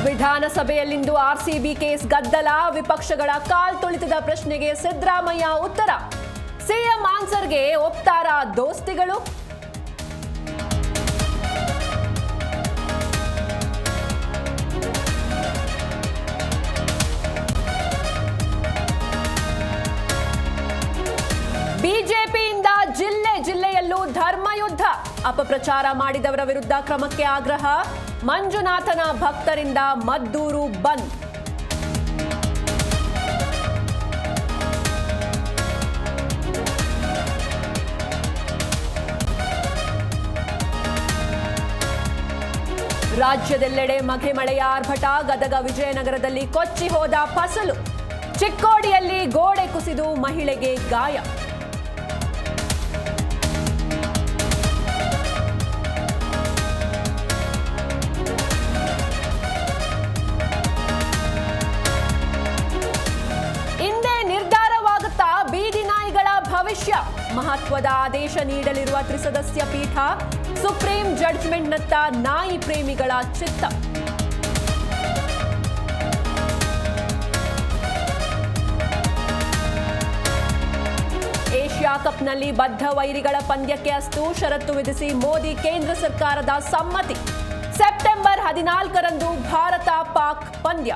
ವಿಧಾನಸಭೆಯಲ್ಲಿಂದು RCB case ಗದ್ದಲ, ವಿಪಕ್ಷಗಳ ಕಾಲ್ತುಳಿತದ ಪ್ರಶ್ನೆಗೆ ಸಿದ್ದರಾಮಯ್ಯ ಉತ್ತರ. ಸಿಎಂ ಆನ್ಸರ್ಗೆ ಒಪ್ತಾರಾ ದೋಸ್ತಿಗಳು? ಬಿಜೆಪಿಯಿಂದ ಜಿಲ್ಲೆಯಲ್ಲೂ ಧರ್ಮಯುದ್ಧ, ಅಪಪ್ರಚಾರ ಮಾಡಿದವರ ವಿರುದ್ಧ ಕ್ರಮಕ್ಕೆ ಆಗ್ರಹ. ಮಂಜುನಾಥನ ಭಕ್ತರಿಂದ ಮದ್ದೂರು ಬಂದ್. ರಾಜ್ಯದೆಲ್ಲೆಡೆ ಮಗೆ ಮಳೆಯ ಆರ್ಭಟ, ಗದಗ ವಿಜಯನಗರದಲ್ಲಿ ಕೊಚ್ಚಿ ಹೋದ ಫಸಲು. ಚಿಕ್ಕೋಡಿಯಲ್ಲಿ ಗೋಡೆ ಕುಸಿದು ಮಹಿಳೆಗೆ ಗಾಯ. ಭವಿಷ್ಯ, ಮಹತ್ವದ ಆದೇಶ ನೀಡಲಿರುವ ತ್ರಿಸದಸ್ಯ ಪೀಠ. ಸುಪ್ರೀಂ ಜಡ್ಜ್ಮೆಂಟ್ನತ್ತ ನಾಯಿ ಪ್ರೇಮಿಗಳ ಚಿತ್ತ. ಏಷ್ಯಾ ಕಪ್ನಲ್ಲಿ ಬದ್ಧ ವೈರಿಗಳ ಪಂದ್ಯಕ್ಕೆ ಅಸ್ತು, ಷರತ್ತು ವಿಧಿಸಿ ಮೋದಿ ಕೇಂದ್ರ ಸರ್ಕಾರದ ಸಮ್ಮತಿ. ಸೆಪ್ಟೆಂಬರ್ 14ರಂದು ಭಾರತ ಪಾಕ್ ಪಂದ್ಯ.